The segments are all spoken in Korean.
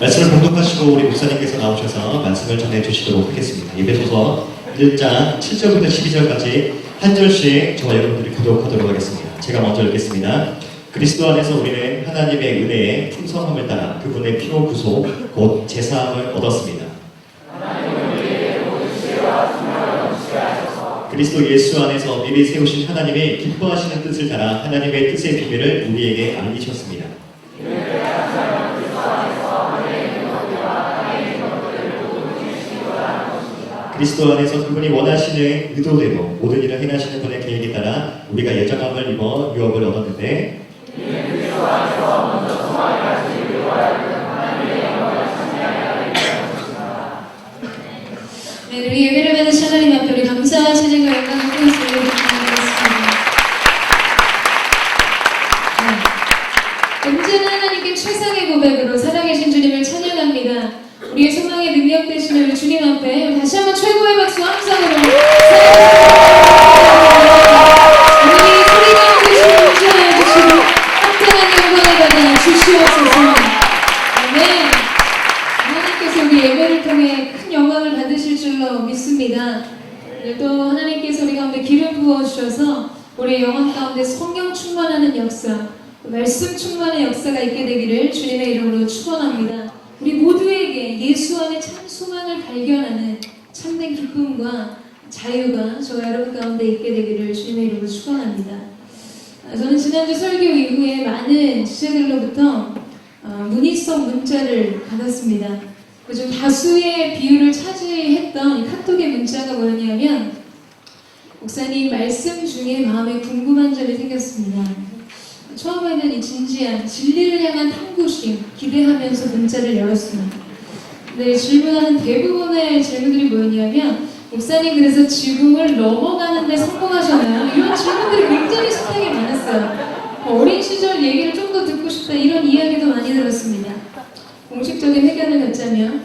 말씀을 봉독하시고 우리 목사님께서 나오셔서 말씀을 전해주시도록 하겠습니다. 에베소서 1장 7절부터 12절까지 한 절씩 저와 여러분들이 교독하도록 하겠습니다. 제가 먼저 읽겠습니다. 그리스도 안에서 우리는 하나님의 은혜의 풍성함을 따라 그분의 피로 구속 곧 제사함을 얻었습니다. 그리스도 예수 안에서 미리 세우신 하나님이 기뻐하시는 뜻을 따라 하나님의 뜻의 비밀을 우리에게 알리셨습니다. 그리스도 안에서 그분이 원하시는 의도대로 모든 일을 행하시는 분의 계획에 따라 우리가 예정함을 입어 유업을 얻었는데 네, 우리 예배를 받으신 하나님 앞에 우리 감사와 찬양과 영광을 통해서 드리겠습니다. 언제나 하나님께 최상의 고백으로 살아계신 주님을 찬양합니다. 우리의 소망의 능력 되시는 우리 주님 앞에 다시 한번 최고의 박수 함성으로 우리 소리가 되시고 인정해 주시고 합당한 영광을 받아 주시옵소서. 아멘. 하나님께서 우리 예배를 통해 큰 영광을 받으실 줄로 믿습니다. 오늘도 하나님께서 우리 가운데 기름 부어주셔서 우리의 영혼 가운데 성령 충만하는 역사, 말씀 충만의 역사가 있게 되기를 주님의 이름으로 축원합니다. 우리 모두에게 예수 안에 참 소망을 발견하는 참된 기쁨과 자유가 저와 여러분 가운데 있게 되기를 주님의 이름으로 축원합니다. 저는 지난주 설교 이후에 많은 지체들로부터 문의성 문자를 받았습니다. 좀 다수의 비율을 차지했던 이 카톡의 문자가 뭐였냐면, 목사님 말씀 중에 마음에 궁금한 점이 생겼습니다. 처음에는 이 진지한 진리를 향한 탐구심 기대하면서 문자를 열었습니다. 네, 질문하는 대부분의 질문들이 뭐였냐면, 목사님 그래서 지붕을 넘어가는 데 성공하셨나요? 이런 질문들이 굉장히 숱하게 많았어요. 어린 시절 얘기를 좀 더 듣고 싶다, 이런 이야기도 많이 들었습니다. 공식적인 회견을 갖자면,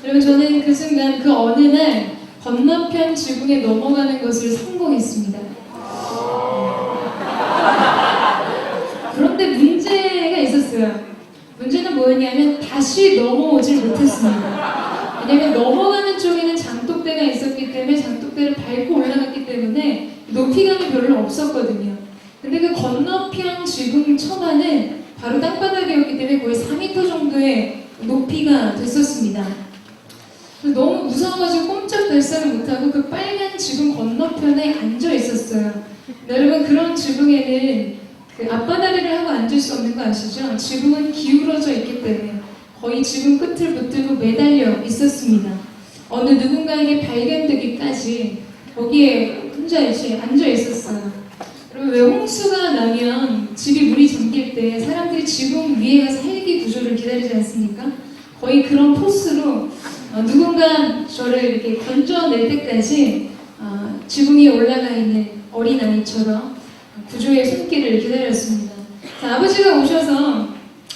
여러분 저는 그 순간 그 어느 날 건너편 지붕에 넘어가는 것을 성공했습니다. 그런데 문제가 있었어요. 문제는 뭐였냐면 다시 넘어오질 못했습니다. 왜냐하면 넘어가는 쪽에는 장독대가 있었기 때문에 장독대를 밟고 올라갔기 때문에 높이감이 별로 없었거든요. 근데 그 건너편 지붕 처마는 바로 땅바닥이었기 때문에 거의 4m 정도의 높이가 됐었습니다. 너무 무서워가지고 꼼짝달싹을 못하고 그 빨간 지붕 건너편에 앉아 있었어요. 여러분 그런 지붕에는 그 앞바다리를 하고 앉을 수 없는 거 아시죠? 지붕은 기울어져 있기 때문에 거의 지붕 끝을 붙들고 매달려 있었습니다. 어느 누군가에게 발견되기까지 거기에 혼자 앉아 있었어요. 여러분 왜 홍수가 나면 집이 물이 잠길 때 사람들이 지붕 위에 가서 헬기 구조를 기다리지 않습니까? 거의 그런 포스로 누군가 저를 이렇게 건져낼 때까지 지붕 위에 올라가 있는 어린아이처럼 구조의 손길을 기다렸습니다. 자, 아버지가 오셔서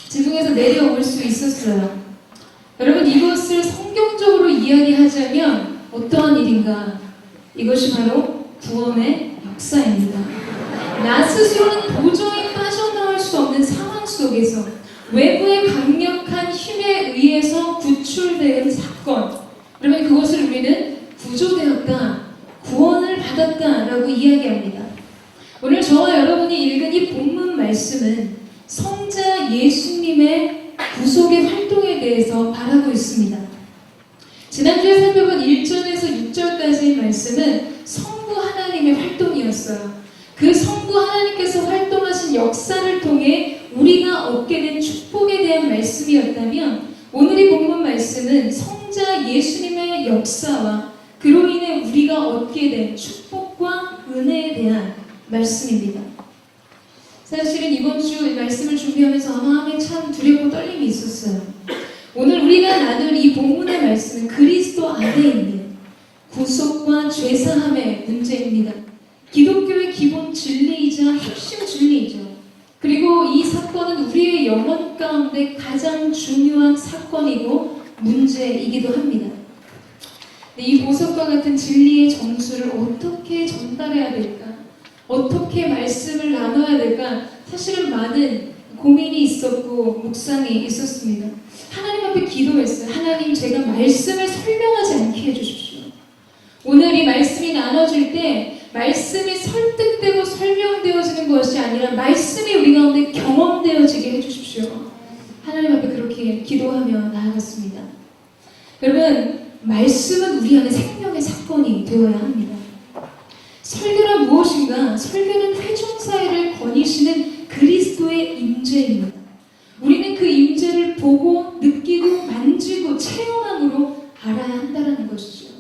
지붕에서 내려올 수 있었어요. 여러분 이것을 성경적으로 이야기하자면 어떠한 일인가? 이것이 바로 구원의 역사입니다. 나 스스로는 도저히 빠져나올 수 없는 상황 속에서 외부의 강력한 힘에 의해서 구출된 사건, 그러면 그것을 우리는 구조되었다, 구원을 받았다라고 이야기합니다. 오늘 저와 여러분이 읽은 이 본문 말씀은 성자 예수님의 구속의 활동에 대해서 말하고 있습니다. 지난주에 살펴본 1절에서 6절까지의 말씀은 성부 하나님의 활동이었어요. 그 성부 하나님께서 활동하신 역사를 통해 우리가 얻게 된 축복에 대한 말씀이었다면, 오늘의 본문 말씀은 성자 예수님의 역사와 그로 인해 우리가 얻게 된 축복과 은혜에 대한 말씀입니다. 사실은 이번 주 말씀을 준비하면서 마음에 참 두렵고 떨림이 있었어요. 오늘 우리가 나눌 이 본문의 말씀은 그리스도 안에 있는 구속과 죄사함의 문제입니다. 기독교의 기본 진리이자 핵심 진리이죠. 그리고 이 사건은 우리의 영혼 가운데 가장 중요한 사건이고 문제이기도 합니다. 이 보석과 같은 진리의 점수를 어떻게 전달해야 될까? 어떻게 말씀을 나눠야 될까? 사실은 많은 고민이 있었고 묵상이 있었습니다. 하나님 앞에 기도했어요. 하나님, 제가 말씀을 설명하지 않게 해주십시오. 오늘 이 말씀이 나눠질 때 말씀이 설득되고 설명되어지는 것이 아니라 말씀이 우리 가운데 경험되어지게 해주십시오. 하나님 앞에 그렇게 기도하며 나아갔습니다. 여러분, 말씀은 우리 안에 생명의 사건이 되어야 합니다. 설교란 무엇인가? 설교는 회중사회를 거니시는 그리스도의 임재입니다. 우리는 그 임재를 보고 느끼고 만지고 체험함으로 알아야 한다는 것이죠.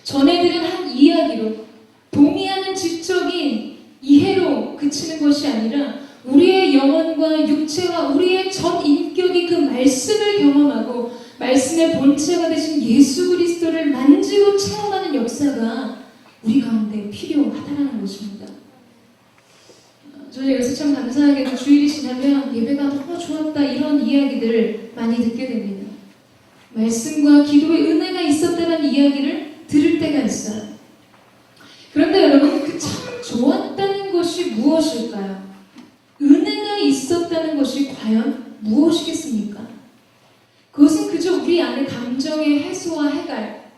전해들은 한 이야기로 동의하는 지적인 이해로 그치는 것이 아니라 우리의 영혼과 육체와 우리의 전 인격이 그 말씀을 경험하고 말씀의 본체가 되신 예수 그리스도를 만지고 체험하는 역사가 우리 가운데 필요하다는 것입니다. 저는 여기서 참 감사하게도 주일이 지나면 예배가 너무 좋았다 이런 이야기들을 많이 듣게 됩니다. 말씀과 기도의 은혜가 있었다는 이야기를 들을 때가 있어요. 그런데 여러분, 그 참 좋았다는 것이 무엇일까요? 은혜가 있었다는 것이 과연 무엇이겠습니까? 그것은 그저 우리 안에 감정의 해소와 해갈,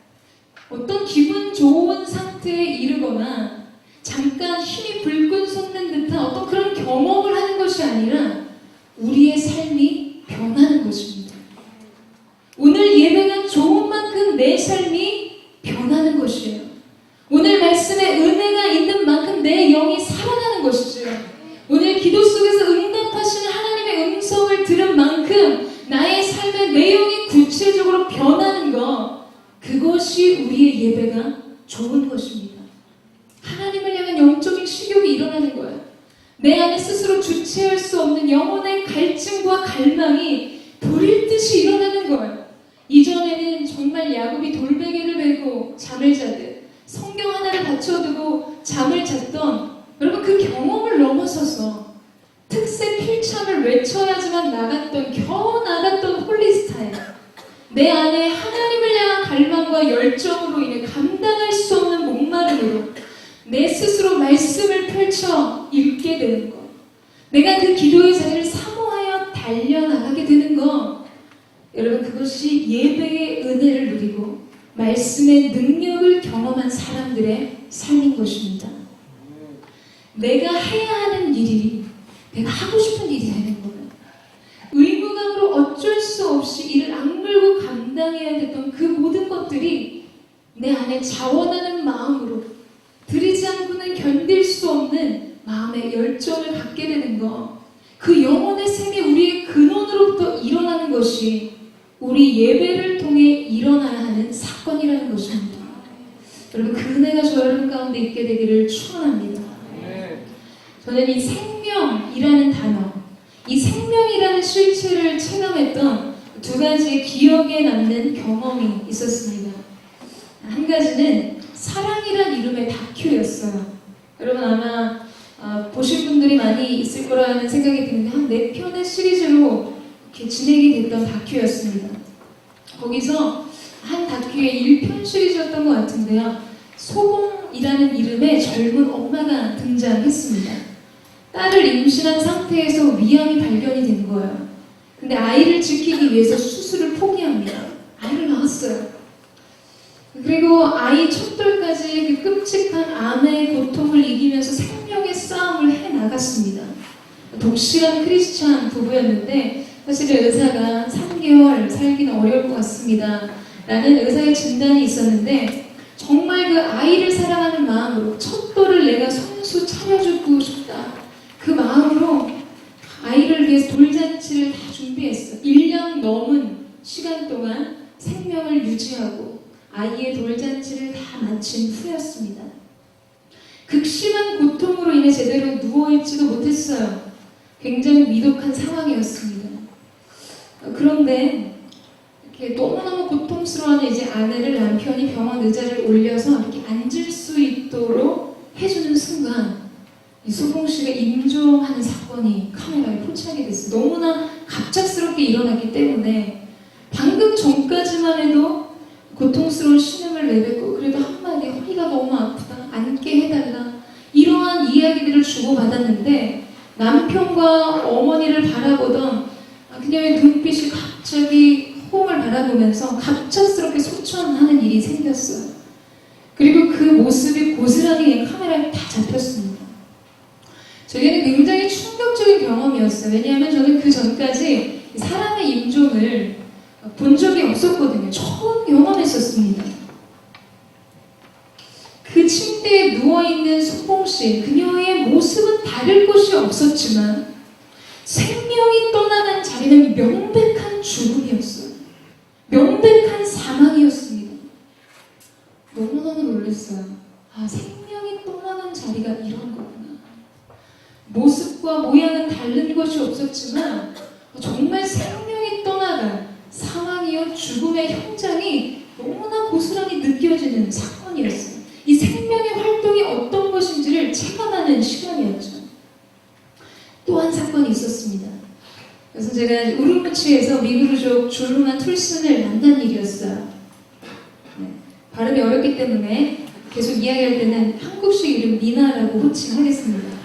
어떤 기분 좋은 상태에 이르거나 잠깐 힘이 불끈 솟는 듯한 어떤 그런 경험을 하는 것이 아니라 우리의 삶이 변하는 것입니다. 오늘 예배가 좋은 만큼 내 삶이 변하는 것이에요. 오늘 말씀에 은혜가 있는 만큼 내 영이 살아나는 것이죠. 오늘 기도 속에서 응답하시는 하나님의 음성을 들은 만큼 나의 삶의 내용이 구체적으로 변하는 것, 그것이 우리의 예배가 좋은 것입니다. 하나님을 향한 영적인 식욕이 일어나는 거예요. 내 안에 스스로 주체할 수 없는 영혼의 갈증과 갈망이 불일 듯이 일어나는 거예요. 이전에는 정말 야곱이 돌베개를 메고 잠을 자듯 성경 하나를 받쳐두고 잠을 잤던, 여러분, 그 경험을 넘어서서 특세 필참을 외쳐야지만 겨우 나갔던 홀리스타일, 내 안에 하나님을 향한 갈망과 열정으로 인해 감당할 수 없는 목마름으로 내 스스로 말씀을 펼쳐 읽게 되는 것, 내가 그 기도의 자리를 사모하여 달려나가게 되는 것, 여러분, 그것이 예배의 은혜를 누리고 말씀의 능력을 경험한 사람들의 삶인 것입니다. 내가 해야 하는 일이 내가 하고 싶은 일이 되는 거예요. 의무감으로 어쩔 수 없이 이를 악물고 감당해야 됐던 그 모든 것들이 내 안에 자원하는 마음으로 들이지 않고는 견딜 수 없는 마음의 열정을 갖게 되는 것, 그 영혼의 샘이 우리의 근원으로부터 일어나는 것이 우리 예배를 통해 일어나야 하는 사건이라는 것입니다. 여러분, 그 은혜가 저 여러분 가운데 있게 되기를 축원합니다. 저는 이 생명이라는 단어, 이 생명이라는 실체를 체감했던 두 가지의 기억에 남는 경험이 있었습니다. 한 가지는 사랑이란 이름의 다큐였어요. 여러분 아마 보신 분들이 많이 있을 거라는 생각이 드는데 한 4편의 시리즈로 이렇게 진행이 됐던 다큐였습니다. 거기서 한 다큐의 1편 시리즈였던 것 같은데요. 소봉이라는 이름의 젊은 엄마가 등장했습니다. 딸을 임신한 상태에서 위암이 발견이 된 거예요. 근데 아이를 지키기 위해서 수술을 포기합니다. 아이를 낳았어요. 그리고 아이 첫돌까지 그 끔찍한 암의 고통을 이기면서 생명의 싸움을 해나갔습니다. 독실한 크리스찬 부부였는데 사실은 의사가 3개월 살기는 어려울 것 같습니다 라는 의사의 진단이 있었는데, 정말 그 아이를 사랑하는 마음으로 첫돌을 내가 손수 차려주고 싶다, 그 마음으로 아이를 위해서 돌잔치를 다 준비했어요. 1년 넘은 시간 동안 생명을 유지하고 아이의 돌잔치를 다 마친 후였습니다. 극심한 고통으로 인해 제대로 누워있지도 못했어요. 굉장히 미독한 상황이었습니다. 그런데 이렇게 너무너무 고통스러워하는 이제 아내를 남편이 병원 의자를 올려서 이렇게 앉을 수 있도록 해주는 순간 이 소봉 씨가 임종하는 사건이 카메라에 포착이 됐어요. 너무나 갑작스럽게 일어났기 때문에 방금 전까지만 해도 고통스러운 신음을 내뱉고 그래도 한마디 허리가 너무 아프다, 앉게 해달라, 이러한 이야기들을 주고받았는데 남편과 어머니를 바라보던 그녀의 눈빛이 갑자기 호응을 바라보면서 갑작스럽게 소천하는 일이 생겼어요. 그리고 그 모습이 고스란히 카메라에 다 잡혔습니다. 저에게는 굉장히 충격적인 경험이었어요. 왜냐하면 저는 그 전까지 사람의 임종을 본 적이 없었거든요. 처음 경험했었습니다. 그 침대에 누워있는 소봉씨, 그녀의 모습은 다를 것이 없었지만 생명이 떠나간 자리는 명백한 죽음이었어요. 명백한 사망이었습니다. 너무너무 놀랐어요. 아, 생명이 떠나간 자리가 이런 거구나. 모습과 모양은 다른 것이 없었지만 정말 생명이 떠나간 사망이요 죽음의 현장이 너무나 고스란히 느껴지는 사건이었어요. 이 생명의 활동이 어떤 것인지를 체감하는 시간이었죠. 또 한 사건이 있었습니다. 그래서 제가 우르무치에서 미그루족 줄루만 툴슨을 만난 일이었어요. 발음이 어렵기 때문에 계속 이야기할 때는 한국식 이름 미나라고 호칭하겠습니다.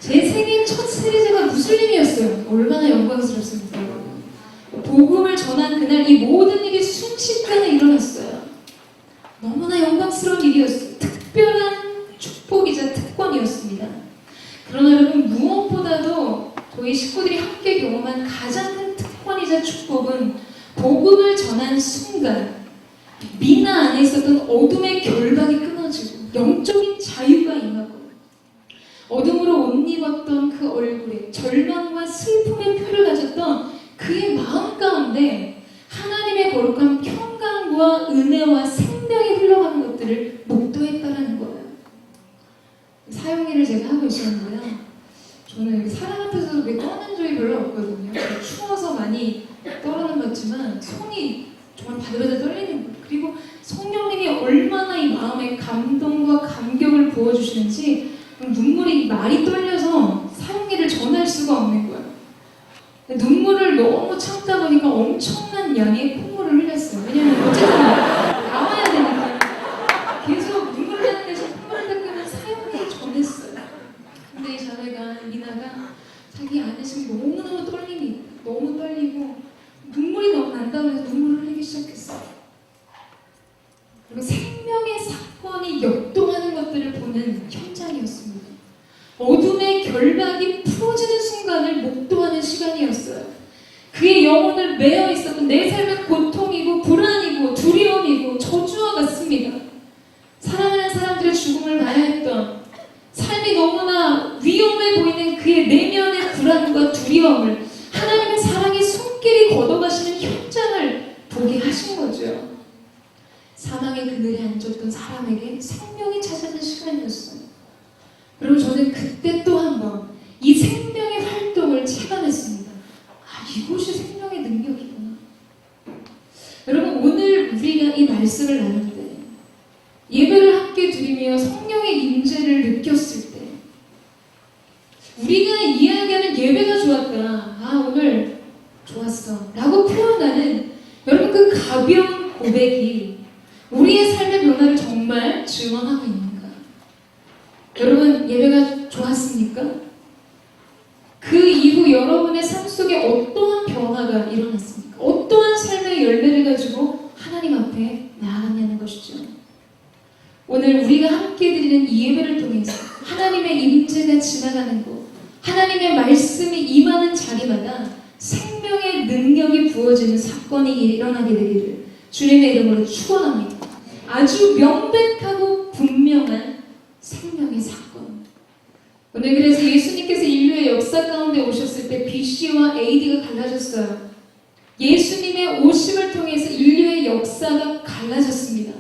제 생애 첫 세례자가 무슬림이었어요. 얼마나 영광스럽습니까? 복음을 전한 그날 이 모든 일이 순식간에 일어났어요. 너무나 영광스러운 일이었어요. 특별한 축복이자 특권이었습니다. 그러나 여러분, 무엇보다도 저희 식구들이 함께 경험한 가장 큰 특권이자 축복은 복음을 전한 순간 미나 안에 있었던 어둠의 결박이 끊어지고 영적인 자유가 임하고 어둠으로 옷 입었던 그 얼굴에 절망과 슬픔의 표를 가졌던 그의 마음 가운데 하나님의 거룩한 평강과 은혜와 생명이 흘러가는 것들을 목도했다라는 거예요. 사용일을 제가 하고 있었는데요. 저는 사람 앞에서 떠는 적이 별로 없거든요. 추워서 많이 떨어는 것 같지만 손이 정말 바들바들 떨리는 거예요. 그리고 성령님이 얼마나 이 마음에 감동과 감격을 부어주시는지 눈물이 많이 떨려서 사용일을 전할 수가 없는 거예요. 눈물을 너무 참다 보니까 엄청난 양의 콧물을 흘렸어요. 왜냐면 어쨌든 나와야 되니까 계속 눈물을 흘리는 대신 콧물을 닦으면 사용일을 전했어요. 근데 이 자매가 미나가 자기 안에 지금 너무너무 떨림이 너무 떨리고 눈물이 너무 난다고 해서 눈물을 흘리기 시작했어요. 그리고 생명의 사건이 역동하는 것들을 보는 현장이었습니다. 어둠의 결박이 풀어지는 순간을 목도하는 시간이었어요. 그의 영혼을 매여 있었던 내 삶은 고통이고 불안이고 두려움이고 저주와 같습니다. 사랑하는 사람들의 죽음을 봐야 했던 삶이 너무나 위험해 보이는 그의 내면의 불안과 두려움을 하나님의 사랑이 손길이 걷어가시는 현장을 보게 하신 거죠. 사망의 그늘에 앉았던 사람에게 생명이 찾아든 시간이었어요. 그리고 저는 그때 또 한 번 이 생명의 활동을 체감했습니다. 아, 이곳이 생명의 능력이구나. 여러분, 오늘 우리가 이 말씀을 나눌 때 예배를 함께 드리며 성령의 임재를 느꼈을 때 우리가 이야기하는 예배가 좋았다, 아 오늘 좋았어 라고 표현하는 여러분 그 가벼운 고백이 우리의 삶의 변화를 정말 증언하고 있는가? 여러분, 예배가 좋았습니까? 그 이후 여러분의 삶 속에 어떠한 변화가 일어났습니까? 어떠한 삶의 열매를 가지고 하나님 앞에 나아갔냐는 것이죠. 오늘 우리가 함께 드리는 이 예배를 통해서 하나님의 임재가 지나가는 곳, 하나님의 말씀이 임하는 자리마다 생명의 능력이 부어지는 사건이 일어나게 되기를 주님의 이름으로 축원합니다. 아주 명백하고 분명한 생명의 사건. 오늘 그래서 예수님께서 인류의 역사 가운데 오셨을 때 BC와 AD가 갈라졌어요. 예수님의 오심을 통해서 인류의 역사가 갈라졌습니다.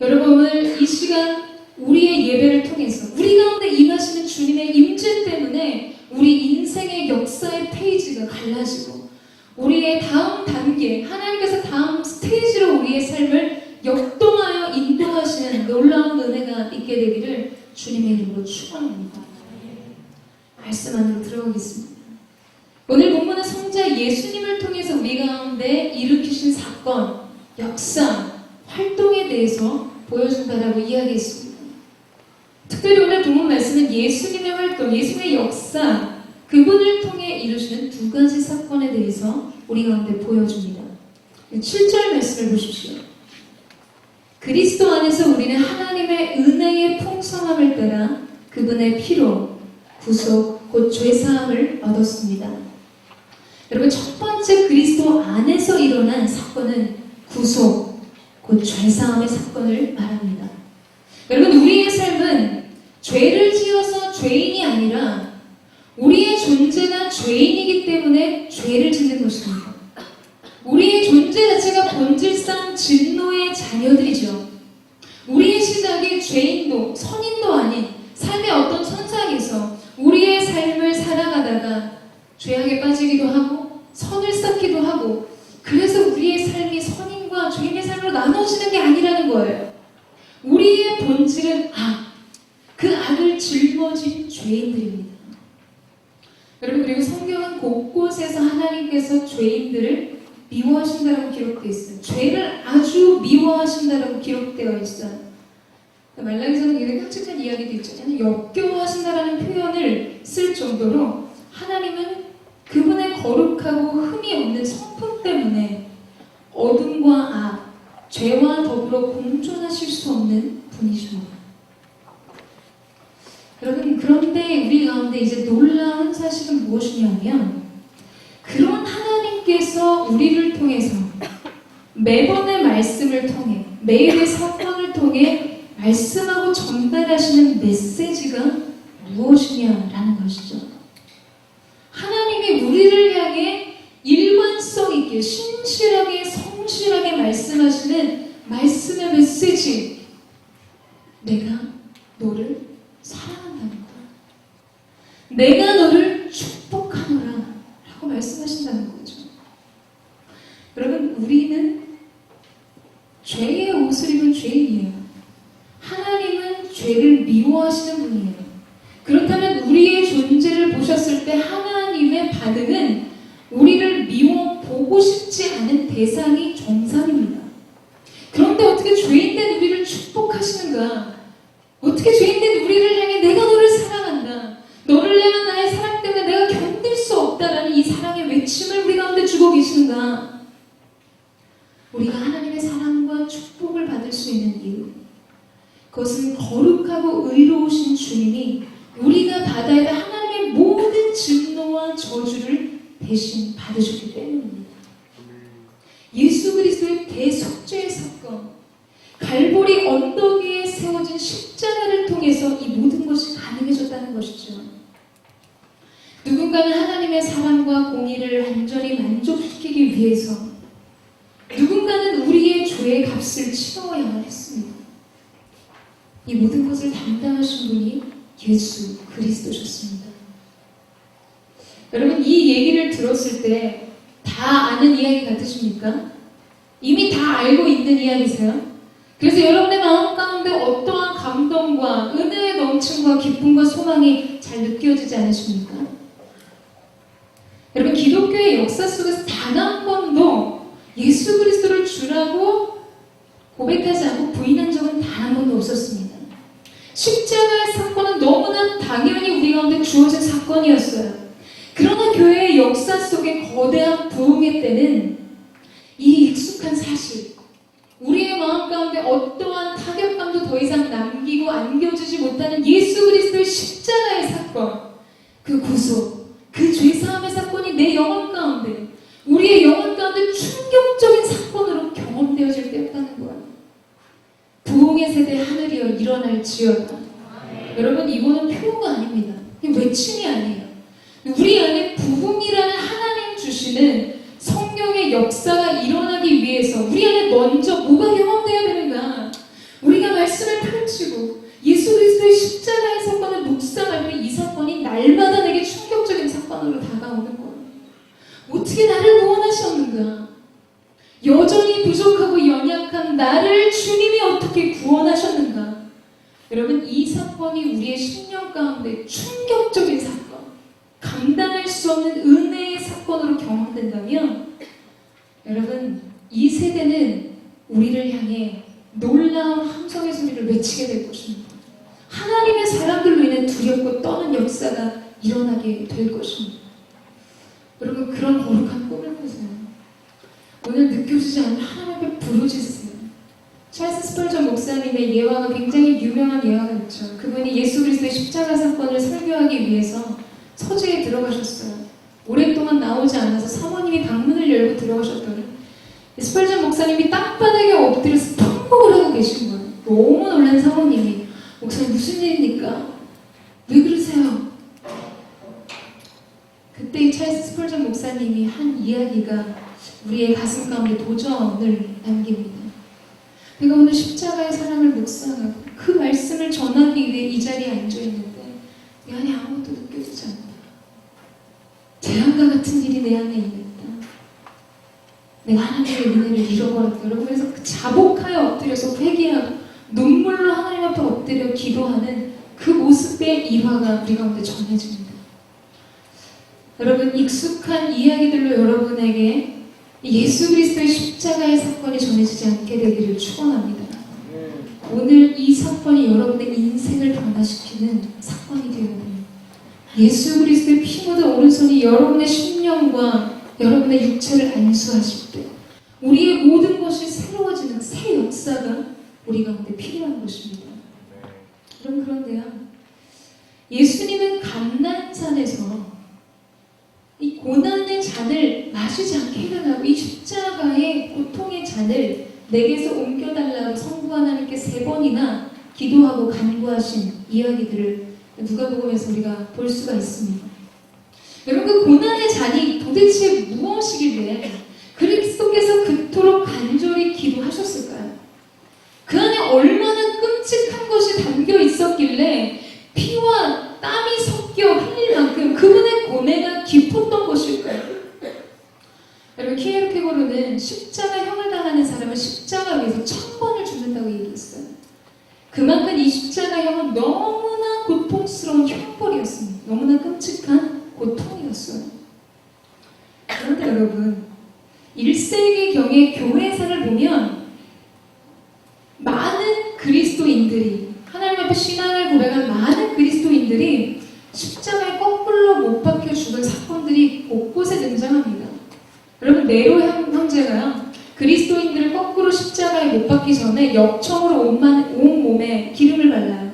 여러분, 오늘 이 시간 우리의 예배를 통해서 우리 가운데 임하시는 주님의 임재 때문에 우리 인생의 역사의 페이지가 갈라지고 우리의 다음 단계, 하나님께서 다음 스테이지로 우리의 삶을 역동하여 인도하시는 놀라운 은혜가 있게 되기를 주님의 이름으로 축원합니다. 말씀 안으로 들어가겠습니다. 오늘 본문은 성자 예수님을 통해서 우리 가운데 일으키신 사건, 역사, 활동에 대해서 보여준다라고 이야기했습니다. 특별히 오늘 본문 말씀은 예수님의 활동, 예수님의 역사, 그분을 통해 이루시는 두 가지 사건에 대해서 우리 가운데 보여줍니다. 7절 말씀을 보십시오. 그리스도 안에서 우리는 하나님의 은혜의 풍성함을 따라 그분의 피로 구속 곧 죄사함을 얻었습니다. 여러분, 첫 번째 그리스도 안에서 일어난 사건은 구속 곧 죄사함의 사건을 말합니다. 여러분, 우리의 삶은 죄를 지어서 죄인이 아니라 우리의 존재가 죄인이기 때문에 죄를 짓는 것입니다. 우리의 존재 자체가 본질상 진노의 자녀들이죠. 우리의 시작이 죄인도 선인도 아닌 삶의 어떤 선상에서 우리의 삶을 살아가다가 죄악에 빠지기도 하고 선을 쌓기도 하고, 그래서 우리의 삶이 선인과 죄인의 삶으로 나눠지는 게 아니라는 거예요. 우리의 본질은 악, 그 악을 짊어진 죄인들입니다. 여러분, 그리고 성경은 곳곳에서 하나님께서 죄인들을 미워하신다라고 기록되어 있어요. 죄를 아주 미워하신다라고 기록되어 있어요. 말라기서는 굉장히 끔찍한 이야기도 있잖아요. 역겨워하신다라는 표현을 쓸 정도로 하나님은 그분의 거룩하고 흠이 없는 성품 때문에 어둠과 악, 죄와 더불어 공존하실 수 없는 분이십니다. 여러분, 그런데 우리 가운데 이제 놀라운 사실은 무엇이냐면, 그런 하나님께서 우리를 통해서 매번의 말씀을 통해, 매일의 사건을 통해 말씀하고 전달하시는 메시지가 무엇이냐라는 것이죠. 하나님이 우리를 향해 일관성 있게 신실하게 성실하게 말씀하시는 말씀의 메시지, 내가 너를 사랑한다는 거야. 내가 너를 축복하노라 라고 말씀하신다는 거죠. 여러분, 우리는 죄의 옷을 입은 죄인이에요. 하나님은 죄를 미워하시는 분이에요. 그렇다면 우리의 존재를 보셨을 때 하나님의 반응은 우리를 미워 보고 싶지 않은 대상이 정상입니다. 그런데 어떻게 죄인된 우리를 축복하시는가? 어떻게 죄인된 우리를 향해 내가 너를 사랑한다, 너를 향한 나의 사랑 때문에 내가 견딜 수 없다라는 이 사랑의 외침을 우리 가운데 주고 계시는가? 우리가 하나님의 사랑과 축복을 받을 수 있는 이유, 그것은 거룩하고 의로우신 주님이 우리가 받아야 할 하나님의 모든 진노와 저주를 대신 받으셨기 때문입니다. 예수 그리스도의 대속죄의 사건, 갈보리 언덕 위에 세워진 십자가를 통해서 이 모든 것이 가능해졌다는 것이죠. 누군가는 하나님의 사랑과 공의를 완전히 만족시키기 위해서, 누군가는 우리의 죄의 값을 치러야만 했습니다. 이 모든 것을 담당하신 분이 예수 그리스도셨습니다. 여러분, 이 얘기를 들었을 때 다 아는 이야기 같으십니까? 이미 다 알고 있는 이야기세요? 그래서 여러분의 마음 가운데 어떠한 감동과 은혜의 넘침과 기쁨과 소망이 잘 느껴지지 않으십니까? 여러분, 기독교의 역사 속에서 단 한 번도 예수 그리스도를 주라고 고백하지 않고 부인한 적은 단 한 번도 없었습니다. 십자가의 사건은 너무나 당연히 우리 가운데 주어진 사건이었어요. 그러나 교회의 역사 속에 거대한 부흥의 때는 이 익숙한 사실, 우리의 마음 가운데 어떠한 타격감도 더 이상 남기고 안겨주지 못하는 예수 그리스도의 십자가의 사건, 그 구속, 그 죄사함의 사건이 내 영혼 가운데, 우리의 영혼 가운데 충격적인 사건으로 경험되어질 때였다는 거예요. 부흥의 세대 하늘이여 일어날지어다. 여러분, 이거는 표현가 아닙니다. 외침이 아니에요. 우리 안에 부흥이라는 하나님 주시는 성령의 역사가 일어나기 위해서 우리 안에 먼저 뭐가 경험되어야 되는가? 우리가 말씀을 펼치고 예수 그리스도의 십자가의 사건을 묵상할 때 이 사건이 날마다 내게 충격적인 사건으로 다가오는 거예요. 어떻게 나를 구원하셨는가? 여전히 부족하고 연약한 나를 주님이 어떻게 구원하셨는가? 여러분, 이 사건이 우리의 심령 가운데 충격적인 사건, 감당할 수 없는 은혜의 사건으로 경험된다면, 여러분, 이 세대는 우리를 향해 놀라운 함성의 소리를 외치게 될 것입니다. 하나님의 사람들로 인해 두렵고 떠는 역사가 일어나게 될 것입니다. 여러분, 그런 거룩한 꿈을 꾸세요. 오늘 느껴지지 않는 하나님 앞에 부르짖으세요. 찰스 스펄전 목사님의 예화가 굉장히 유명한 예화가 있죠. 그분이 예수 그리스도의 십자가 사건을 설교하기 위해서 서재에 들어가셨어요. 오랫동안 나오지 않아서 사모님이 방문을 열고 들어가셨더니 스펄전 목사님이 땅바닥에 엎드려서 통곡을 하고 계신 거예요. 너무 놀란 사모님이 목사님 무슨 일입니까? 왜 그러세요? 그때 찰스 스펄전 목사님이 한 이야기가 우리의 가슴 가운데 도전을 남깁니다. 내가 오늘 십자가의 사랑을 묵상하고 그 말씀을 전하기 위해 이 자리에 앉아있는데 내 안에 아무것도 느껴지지 않는다. 재앙과 같은 일이 내 안에 있는다. 내가 하나님의 은혜를 잃어버렸다. 여러분, 그래서 자복하여 엎드려서 회개하고 눈물로 하나님 앞에 엎드려 기도하는 그 모습의 일화가 우리 가운데 전해집니다. 여러분, 익숙한 이야기들로 여러분에게 예수 그리스도의 십자가의 사건이 전해지지 않게 되기를 축원합니다. 오늘 이 사건이 여러분의 인생을 변화시키는 사건이 되어야 돼요. 예수 그리스도의 피 묻은 오른손이 여러분의 심령과 여러분의 육체를 안수하실 때 우리의 모든 것이 새로워지는 새 역사가 우리 가운데 필요한 것입니다. 여러분, 그런데요, 예수님은 감난산에서 이 고난의 잔을 마시지 않게 해달라고, 이 십자가의 고통의 잔을 내게서 옮겨달라고 성부 하나님께 3번이나 기도하고 간구하신 이야기들을 누가복음에서 우리가 볼 수가 있습니다. 여러분, 그 고난의 잔이 도대체 무엇이길래 그리스도께서 그토록 간절히 기도하셨을까요? 그 안에 얼마나 끔찍한 것이 담겨 있었길래 피와 땀이 섞여 흘릴 만큼 그분의 고뇌가 깊었던 것일까요? 여러분, 키에르케고르는 십자가형을 당하는 사람은 십자가 위에서 1000번을 죽는다고 얘기했어요. 그만큼 이 십자가형은 너무나 고통스러운 형벌이었습니다. 너무나 끔찍한 고통이었어요. 그런데 여러분, 1세기경의 교회사를 보면 많은 그리스도인들이, 하나님 앞에 신앙을 고백한 많은 그리스도인들이 십자가에 거꾸로 못 박혀 죽은 사건들이 곳곳에 등장합니다. 여러분, 네로 형제가요, 그리스도인들을 거꾸로 십자가에 못 박기 전에 역청으로 온 몸에 기름을 발라요.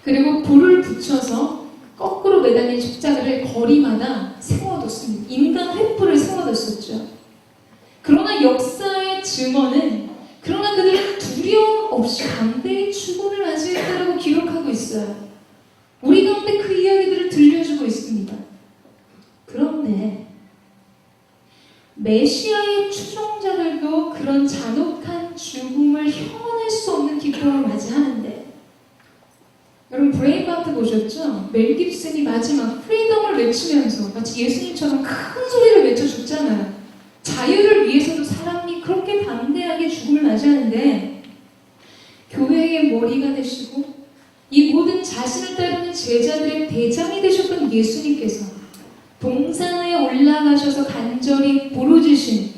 그리고 불을 붙여서 거꾸로 매달린 십자가를 거리마다 세워뒀습니다. 인간 횃불을 세워뒀었죠. 그러나 역사의 증언은, 그러나 그들은 두려움 없이 담대히 죽음을 맞이했다라고 기록하고 있어요. 우리 가운데 그 이야기들을 들려주고 있습니다. 그런데 메시아의 추종자들도 그런 잔혹한 죽음을 혐오할 수 없는 기쁨을 맞이하는데, 여러분, 브레이브하트 보셨죠? 멜 깁슨이 마지막 프리덤을 외치면서 마치 예수님처럼 큰 소리를 외쳐 죽잖아요. 자유를 위해서도 사람이 그렇게 담대하게 죽음을 맞이하는데, 교회의 머리가 되시고 이 모든 자신을 따르는 제자들의 대장이 되셨던 예수님께서 동산에 올라가셔서 간절히 부르짖으신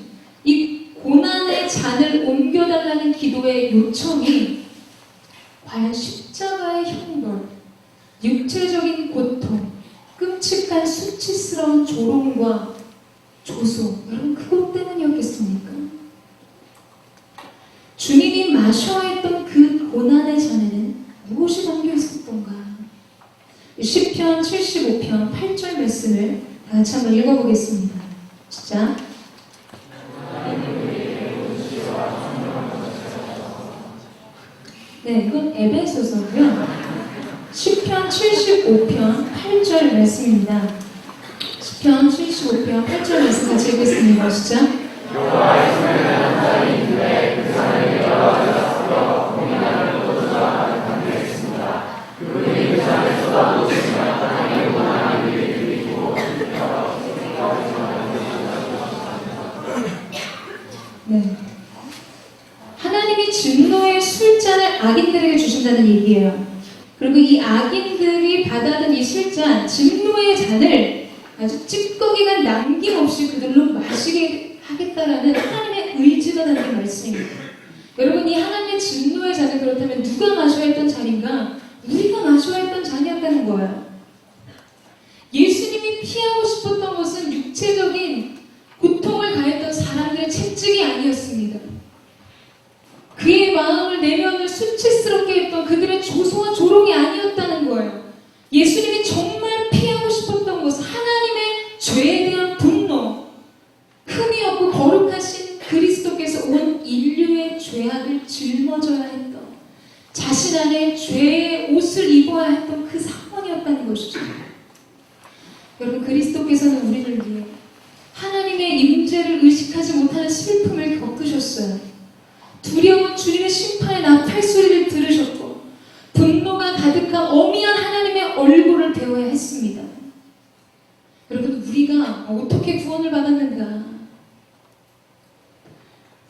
이 고난의 잔을 옮겨달라는 기도의 요청이 과연 십자가의 형벌, 육체적인 고통, 끔찍한 수치스러운 조롱과 조소, 여러분, 그것 때문이었겠습니까? 주님이 마셔야 했던 그 고난의 잔에는 무엇이 담겨 있었던가? 시편 75편 8절 말씀을 다 같이 한번 읽어보겠습니다. 시작. 네, 이건 에베소서고요. 시편 75편 8절 말씀입니다. 시편 75편 8절 말씀 같이 읽겠습니다. 시작. 네. 하나님이 진노의 술잔을 악인들에게 주신다는 얘기예요. 그리고 이 악인들이 받아든 이 술잔, 진노의 잔을 아주 찌꺼기가 남김없이 그들로 마시게 하겠다라는 하나님의 의지가 담긴 말씀입니다. 여러분, 이 하나님의 진노의 잔을 그렇다면 누가 마셔야 했던 잔인가? 우리가 마셔야 했던 잔이었다는 거예요. 예수님이 피하고 싶었던 것은 육체적인 고통을 가했던 사람들의 채찍 아니었습니다. 그의 마음을 내면을 수치스럽게 했던 그들의 조소와 조롱이 아니었다는 거예요. 예수님이 정말 피하고 싶었던 것은 하나님의 죄에 대한 분노, 흠이 없고 거룩하신 그리스도께서 온 인류의 죄악을 짊어져야 했던, 자신 안에 죄의 옷을 입어야 했던 그 상황이었다는 것이죠. 여러분, 그리스도께서는 우리를 위해 하나님의 임재를 의식하지 못하는 슬픔을 겪으셨어요. 두려운 주님의 심판의 나팔소리를 들으셨고 분노가 가득한 어미한 하나님의 얼굴을 배워야 했습니다. 여러분, 우리가 어떻게 구원을 받았는가?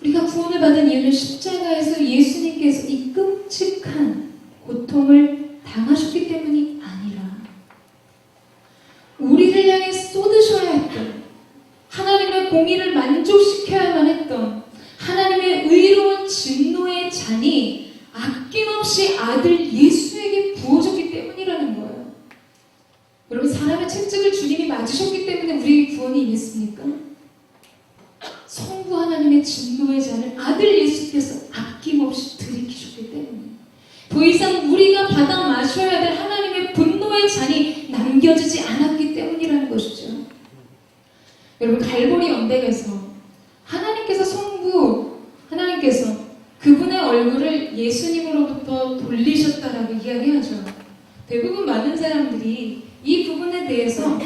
우리가 구원을 받은 이유는 십자가에서 예수님께서 이 끔찍한 고통을 당하셨기 때문이 아니라 우리를 향해 쏟으셔야 했던, 하나님의 공의를 만족시켜야만 했던 하나님의 의로운 진노의 잔이 아낌없이 아들 예수에게 부어졌기 때문이라는 거예요. 여러분, 사람의 채찍을 주님이 맞으셨기 때문에 우리에게 구원이 임했습니까? 성부 하나님의 진노의 잔을 아들 예수께서 아낌없이 들이키셨기 때문에 더 이상 우리가 받아 마셔야 될 하나님의 분노의 잔이 남겨지지 않았기 때문이라는 것이죠. 여러분, 갈보리 언덕에서 하나님께서 그분의 얼굴을 예수님으로부터 돌리셨다라고 이야기하죠. 대부분 많은 사람들이 이 부분에 대해서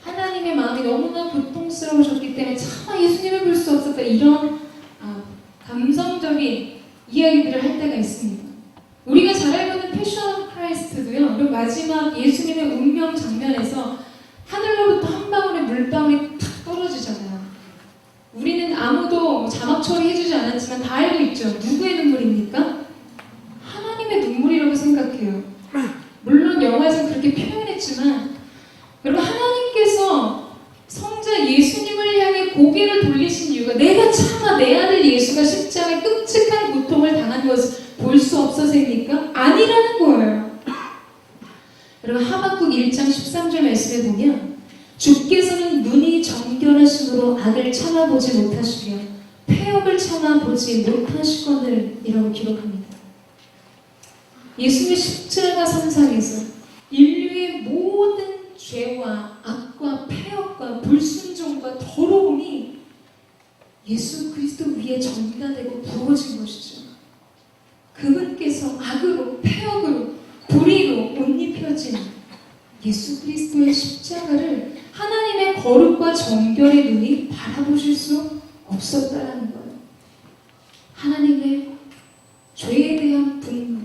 하나님의 마음이 너무나 고통스러우셨기 때문에 차마 예수님을 볼 수 없었다, 이런 감성적인 이야기들을 할 때가 있습니다. 우리가 잘 알고 있는 패션 오브 크라이스트도요, 그 마지막 예수님의 운명 장면에서 하늘로부터 한 방울의 물방울이 탁 떨어지잖아요. 우리는 아무도 자막 처리해주지 않았지만 다 알고 있죠. 누구의 눈물입니까? 하나님의 눈물이라고 생각해요. 물론 영화에서 그렇게 표현했지만 여러분, 하나님께서 성자 예수님을 향해 고개를 돌리신 이유가 내가 차마 내 아들 예수가 십자가에 끔찍한 고통을 당한 것을 볼 수 없어서입니까? 아니라는 거예요. 여러분, 하박국 1장 13절 말씀에 보면 주께서는 눈이 정결하심으로 악을 참아보지 못하시며 폐역을 참아보지 못하시거늘 이라고 기록합니다. 예수님의 십자가 선상에서 인류의 모든 죄와 악과 폐역과 불순종과 더러움이 예수 그리스도 위에 전가되고 부어진 것이죠. 그분께서 악으로, 폐역으로, 불의로 옷 입혀진 예수 그리스도의 십자가를 하나님의 거룩과 정결의 눈이 바라보실 수 없었다라는 거예요. 하나님의 죄에 대한 분노,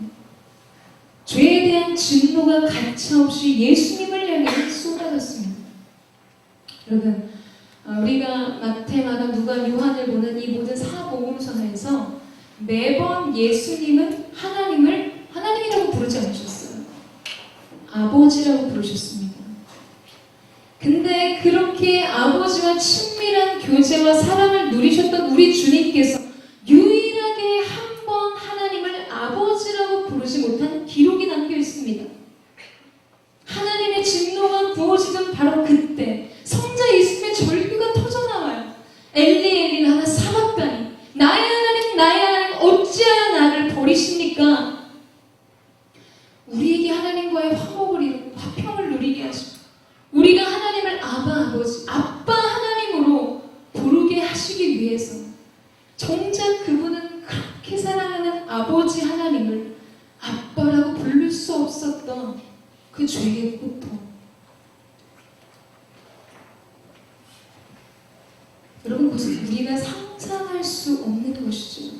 죄에 대한 진노가 가차없이 예수님을 향해 쏟아졌습니다. 여러분, 우리가 마태, 마가, 누가, 요한을 보는 이 모든 사복음서에서 매번 예수님은 하나님이라고 부르지 않으셨어요. 아버지라고 부르셨습니다. 근데 그렇게 아버지와 친밀한 교제와 사랑을 누리셨던 우리 주님께서 유일하게 한 번 하나님을 아버지라고 부르지 못한 기록이 남겨 있습니다. 하나님의 진노가 부어지던 바로 그때 성자 예수님의 절규가 터져나와요. 엘리 엘리 라마 사박다니, 나의 하나님 어찌하여 나를 버리십니까? 우리에게 하나님과의 화목을 이루고 화평을 누리게 하시고 우리가 하나님을 아빠 하나님으로 부르게 하시기 위해서 정작 그분은 그렇게 사랑하는 아버지 하나님을 아빠라고 부를 수 없었던 그 죄의 고통. 여러분, 그것은 우리가 상상할 수 없는 것이죠.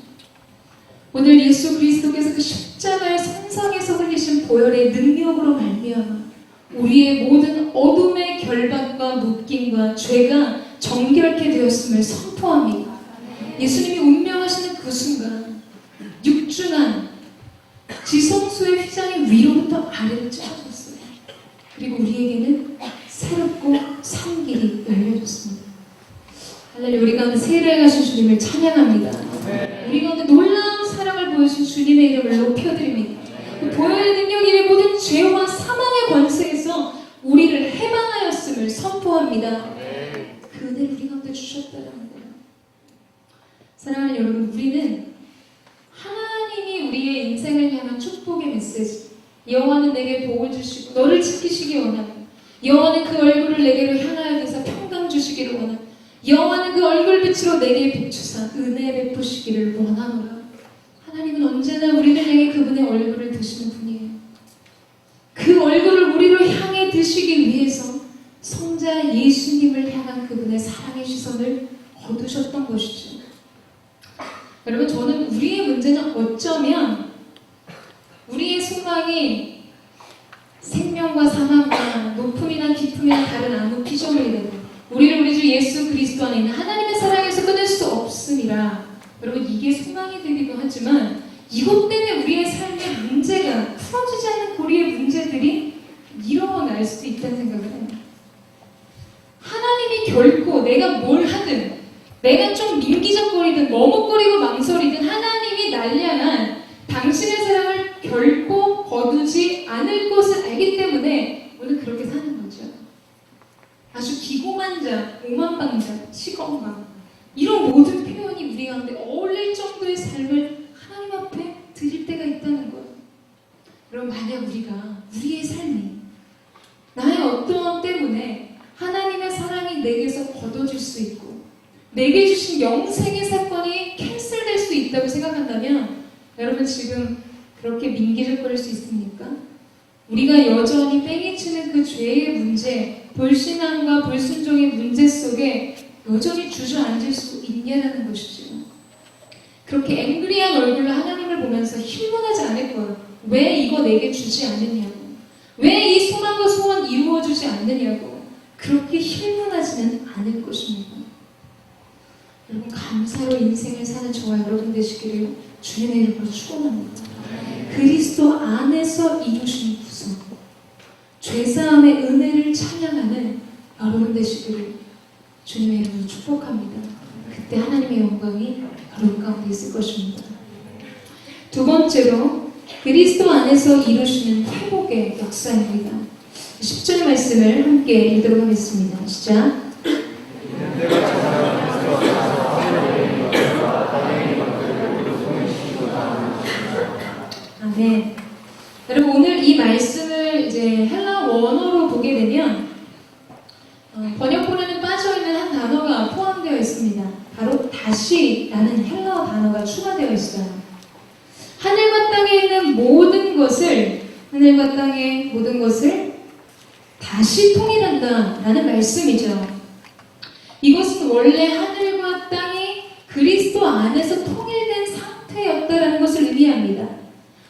오늘 예수 그리스도께서 그 십자가의 선상에서 흘리신 보혈의 능력으로 말미암아 우리의 모든 어둠의 결박과 묶임과 죄가 정결케 되었음을 선포합니다. 예수님이 운명하시는 그 순간 육중한 지성소의 휘장이 위로부터 아래로 찢어졌어요. 그리고 우리에게는 새롭고 산 길이 열려졌습니다. 할렐루야. 우리 가운데 세례하신 주님을 찬양합니다. 우리 가운데 놀라운 사랑을 보여주신 주님의 이름을 높여드립니다. 그 보혈의 능력 이외 모든 죄와 사망의 권세에서 우리를 해방하였음을 선포합니다. 그 은혜를 우리 가운데 주셨다는 거예요. 사랑하는 여러분, 우리는 하나님이 우리의 인생을 향한 축복의 메시지, 여호와는 내게 복을 주시고 너를 지키시기 원하며, 여호와는 그 얼굴을 내게로 향하여 드사 평강 주시기를 원하며, 여호와는 그 얼굴빛으로 내게 비추사 은혜 베푸시기를 원하노라. 하나님은 언제나 우리를 향해 그분의 얼굴을 드시는 분이에요. 그 얼굴을 우리로 향해 드시기 위해서 성자 예수님을 향한 그분의 사랑의 시선을 거두셨던 것이죠. 여러분, 저는 우리의 문제는 어쩌면 우리의 소망이 생명과 사망과 높음이나 깊음이나 다른 아무 피조물이 되고 우리를 우리 주 예수 그리스도 안에 있는 하나님의 사랑에서 끊을 수 없음이라. 여러분, 이게 소망이 되기도 하지만 이것 때문에 우리의 삶의 문제가 풀어지지 않는 우리의 문제들이 일어날 수도 있다는 생각을 해요. 하나님이 결코 내가 뭘 하든, 내가 좀 민기적거리든 머뭇거리고 망설이든 하나님이 날 향한 당신의 사랑을 결코 거두지 않을 것을 알기 때문에 오늘 그렇게 사는 거죠. 아주 기고만 자, 오만방자, 시건방, 이런 모든 표현이 우리 가운데 어울릴 정도의 삶을 하나님 앞에 드릴 때가 있다는 거예요. 여러분, 만약 우리의 삶이 나의 어떠함 때문에 하나님의 사랑이 내게서 거둬질 수 있고 내게 주신 영생의 사건이 캔슬될 수 있다고 생각한다면 여러분, 지금 그렇게 민기적거릴 수 있습니까? 우리가 여전히 뺑이치는 그 죄의 문제, 불신앙과 불순종의 문제 속에 여전히 주저앉을 수 있냐라는 것이죠. 그렇게 앵그리한 얼굴로 하나님을 보면서 힐문하지 않을 거예요. 왜 이거 내게 주지 않느냐고, 왜 이 소망과 소원 이루어주지 않느냐고, 그렇게 힐문하지는 않을 것입니다. 여러분, 감사로 인생을 사는 저와 여러분 되시기를 주님의 이름으로 축원합니다. 그리스도 안에서 이루신 구속, 죄사함의 은혜를 찬양하는 여러분 되시기를 주님의 이름으로 축복합니다. 그때 하나님의 영광이 여러분 가운데 있을 것입니다. 두 번째로 그리스도 안에서 이루시는 회복의 역사입니다. 10절 말씀을 함께 읽도록 하겠습니다. 시작. 아멘. 여러분, 오늘 이 말씀을 이제 헬라 원어로 보게 되면 번역본에는 빠져있는 한 단어가 포함되어 있습니다. 바로 다시라는 헬라어 단어가 추가되어 있어요. 하늘과 땅에 있는 모든 것을, 하늘과 땅의 모든 것을 다시 통일한다 라는 말씀이죠. 이것은 원래 하늘과 땅이 그리스도 안에서 통일된 상태였다라는 것을 의미합니다.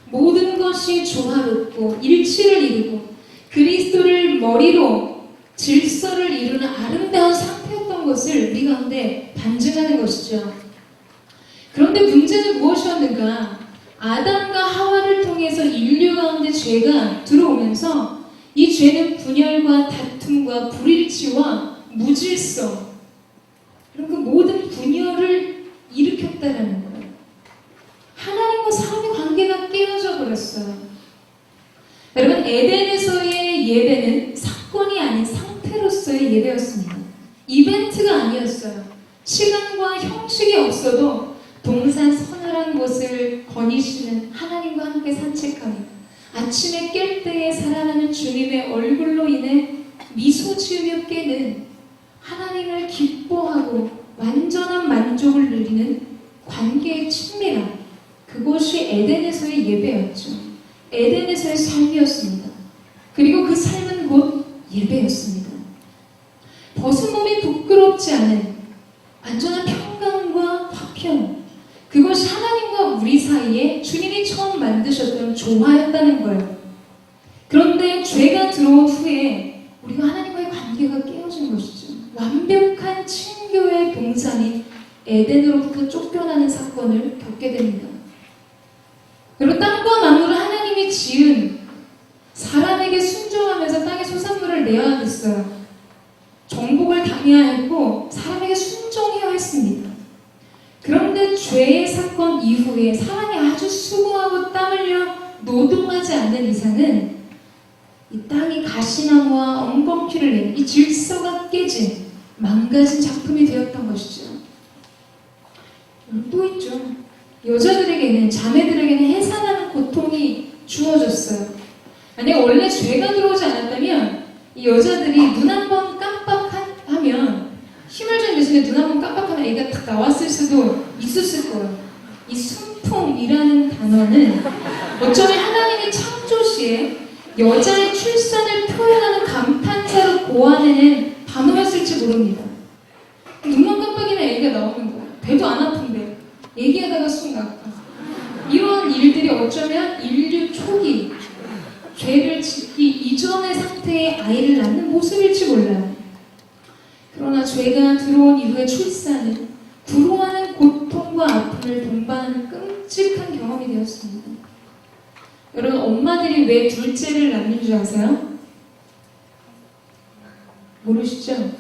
모든 것이 조화롭고 일치를 이루고 그리스도를 머리로 질서를 이루는 아름다운 상태였던 것을 우리 가운데 반증하는 것이죠. 그런데 문제는 무엇이었는가? 아담과 하와를 통해서 인류 가운데 죄가 들어오면서 이 죄는 분열과 다툼과 불일치와 무질서, 그리고 그 모든 분열을 일으켰다라는 거예요. 하나님과 사람의 관계가 깨어져 버렸어요. 여러분, 에덴에서의 예배는 사건이 아닌 상태로서의 예배였습니다. 이벤트가 아니었어요. 시간과 형식이 없어도 동산 서늘한 곳을 거니시는 하나님과 함께 산책하며 아침에 깰 때에 살아나는 주님의 얼굴로 인해 미소 지으며 깨는 하나님을 기뻐하고 완전한 만족을 누리는 관계의 친밀함, 그것이 에덴에서의 예배였죠. 에덴에서의 삶이었습니다. 그리고 그 삶은 곧 예배였습니다. 벗은 몸이 부끄럽지 않은 완전한 평강과 화평, 그것이 하나님과 우리 사이에 주님이 처음 만드셨던 조화였다는 거예요. 그런데 죄가 들어온 후에 우리가 하나님과의 관계가 깨어진 것이죠. 완벽한 친교의 동산이 에덴으로부터 쫓겨나는 사건을 겪게 됩니다. 그리고 땅과 만물을 하나님이 지은 사람에게 순종하면서 땅의 소산물을 내어야 했어요. 정복을 당해야 했고 사람에게 순종해야 했습니다. 그런데 죄의 사건 이후에 사람이 아주 수고하고 땀 흘려 노동하지 않는 이상은 이 땅이 가시나무와 엉겅퀴를 낸 이 질서가 깨진 망가진 작품이 되었던 것이죠. 여자들에게는, 자매들에게는 해산하는 고통이 주어졌어요. 만약 원래 죄가 들어오지 않았다면 이 여자들이 눈 한 번 깜빡하면, 힘을 준 대신에 눈 한 번 깜빡하면 애가 딱 나왔을 수도 있었을 거예요. 이 순풍이라는 단어는 어쩌면 하나님이 창조 시에 여자의 출산을 표현하는 감탄사로 고안해낸 단어였을지 모릅니다. 눈만 깜빡이면 애기가 나오는 거예요. 배도 안 아픈데 얘기하다가 숨 나가. 이런 일들이 어쩌면 인류 초기 죄를 짓기 이전의 상태의 아이를 낳는 모습일지 몰라요. 그러나 죄가 들어온 이후의 출산은 불호하는 고통과 아픔을 동반하는 끔찍한 경험이 되었습니다. 여러분, 엄마들이 왜 둘째를 낳는 줄 아세요? 모르시죠?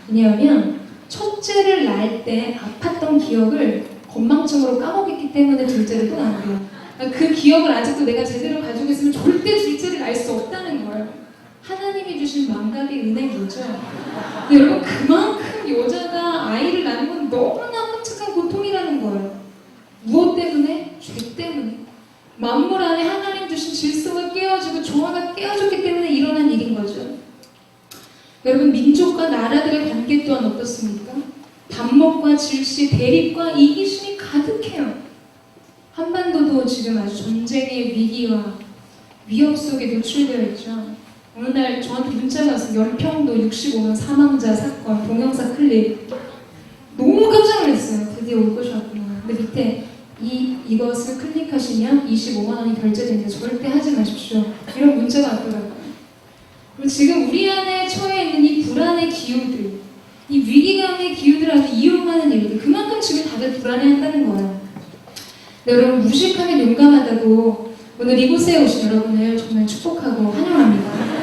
왜냐하면 첫째를 낳을 때 아팠던 기억을 건망증으로 까먹었기 때문에 둘째를 또 낳는데요. 그 기억을 아직도 내가 제대로 가지고 있으면 절대 둘째를 낳을 수 없다는 거예요. 하나님이 주신 망각의 은혜인 거죠. 근데 여러분, 그만큼 여자가 아이를 낳는 건 너무나 끔찍한 고통이라는 거예요. 무엇 때문에? 죄 때문에. 만물 안에 하나님 주신 질서가 깨어지고 조화가 깨어졌기 때문에 일어난 일인 거죠. 여러분, 민족과 나라들의 관계 또한 어떻습니까? 반목과 질시, 대립과 이기심이 가득해요. 한반도도 지금 아주 전쟁의 위기와 위협 속에 노출되어 있죠. 어느 날 저한테 문자가 왔어요. 연평도 65명 사망자 사건 동영상 클립. 너무 깜짝 놀랐어요. 드디어 올 것이 왔구나. 근데 밑에 이것을 클릭하시면 25만 원이 결제됩니다. 절대 하지 마십시오. 이런 문자가 왔더라고요. 그리고 지금 우리 안에 처해 있는 이 불안의 기후들, 이 위기감의 기후들한테 이용하는 일들, 그만큼 지금 다들 불안해한다는 거예요. 네, 여러분, 무식하면 용감하다고 오늘 이곳에 오신 여러분을 정말 축복하고 환영합니다.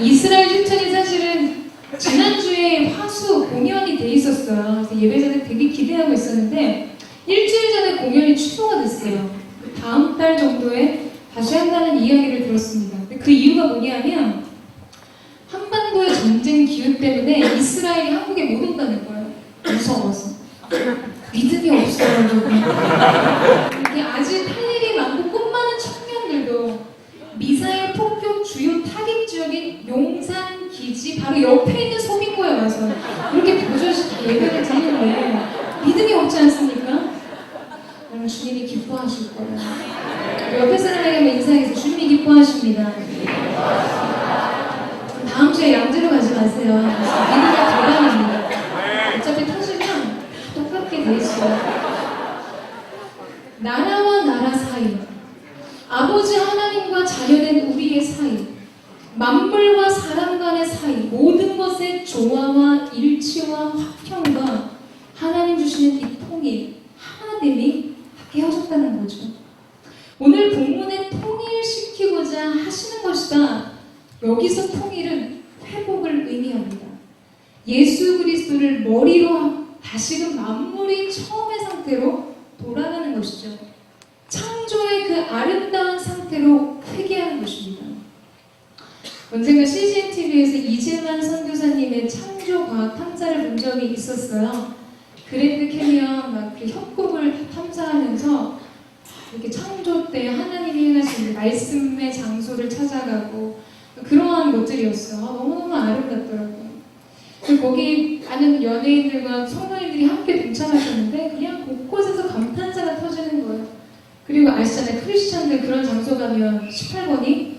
이스라엘 휴전이 사실은 지난주에 화수 공연이 돼 있었어요. 그래서 예배자들 되게 기대하고 있었는데 일주일 전에 공연이 취소가 됐어요. 다음 달 정도에 다시 한다는 이야기를 들었습니다. 그 이유가 뭐냐면 한반도의 전쟁 기후 때문에 이스라엘이 한국에 못 온다는 거예요. 무서워서. 믿음이 없어요, 여러분. 이렇게 아직 할 일이 많고 꿈 많은 청년들도 미사일 폭격 주요 타깃 지역인 용산 기지 바로 옆에 있는 소빙고에 와서 이렇게 보조시 다 예배를 드리는데 믿음이 없지 않습니까? 여러분, 주님이 기뻐하실 거예요. 옆에 사람에게 인사해서 주님이 기뻐하십니다. 다음 주에 양재로 가지 마세요. 믿음이 대단합니다. 어차피 터지면 똑같게 돼 있어요. 나라와 나라 사이, 아버지 하나님과 자녀된 우리의 사이, 만물과 사람 간의 사이, 모든 것의 조화와 일치와 화평과 하나님 주시는 이 통일, 하나됨이 깨어졌다는 거죠. 오늘 본문에 통일시키고자 하시는 것이다. 여기서 통일은 회복을 의미합니다. 예수 그리스도를 머리로 다시금 만물이 처음의 상태로 돌아가는 것이죠. 창조의 그 아름다운 상태로 회개하는 것입니다. 언젠가 CGN TV에서 이재만 선교사님의 창조 과학 탐사를 본 적이 있었어요. 그랜드 캐니언 그 협곡을 탐사하면서 이렇게 창조 때 하나님이 행하신 말씀의 장소를 찾아가고 그러한 것들이었어요. 너무너무 아름답더라고요. 거기 많은 연예인들과 성도님들이 함께 동참하셨는데 그냥 곳곳에서 감탄사가 터지는 거예요. 그리고 아시잖아요. 크리스찬들 그런 장소 가면 18번이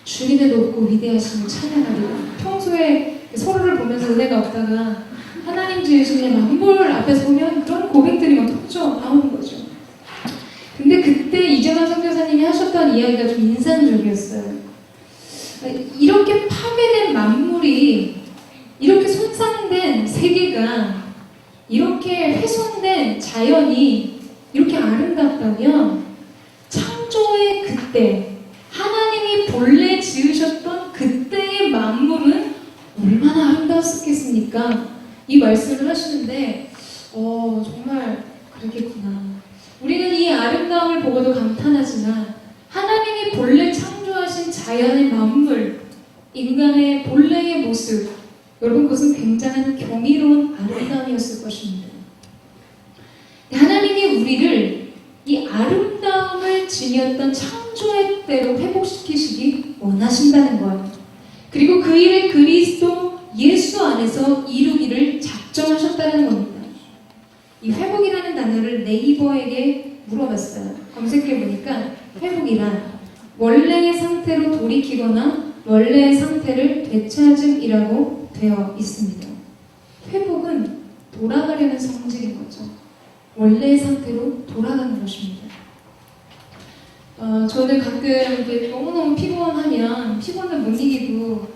주님의 높고 위대하심을 찬양하리라. 평소에 서로를 보면서 은혜가 없다가 하나님 지으신 만물 앞에서 보면 그런 고백들이 막 터져 나오는 거죠. 근데 그때 이재만 선교사님이 하셨던 이야기가 좀 인상적이었어요. 이렇게 파괴된 만물이, 이렇게 손상된 세계가, 이렇게 훼손된 자연이 이렇게 아름답다면 창조의 그때, 하나님이 본래 지으셨던 그때의 만물은 얼마나 아름다웠겠습니까? 이 말씀을 하시는데 정말 그러겠구나. 우리는 이 아름다움을 보고도 감탄하지만 하나님이 본래 창조하신 자연의 만물, 인간의 본래의 모습, 여러분 그것은 굉장한 경이로운 아름다움이었을 것입니다. 하나님이 우리를 이 짐이었던 창조의 때로 회복시키시기 원하신다는 거예요. 그리고 그 일을 그리스도 예수 안에서 이루기를 작정하셨다는 겁니다. 이 회복이라는 단어를 네이버에게 물어봤어요. 검색해보니까 회복이란 원래의 상태로 돌이키거나 원래의 상태를 되찾음이라고 되어 있습니다. 회복은 돌아가려는 성질인 거죠. 원래의 상태로 돌아가는 것입니다. 저는 가끔 이렇게 너무너무 피곤하면 피곤을 못 이기고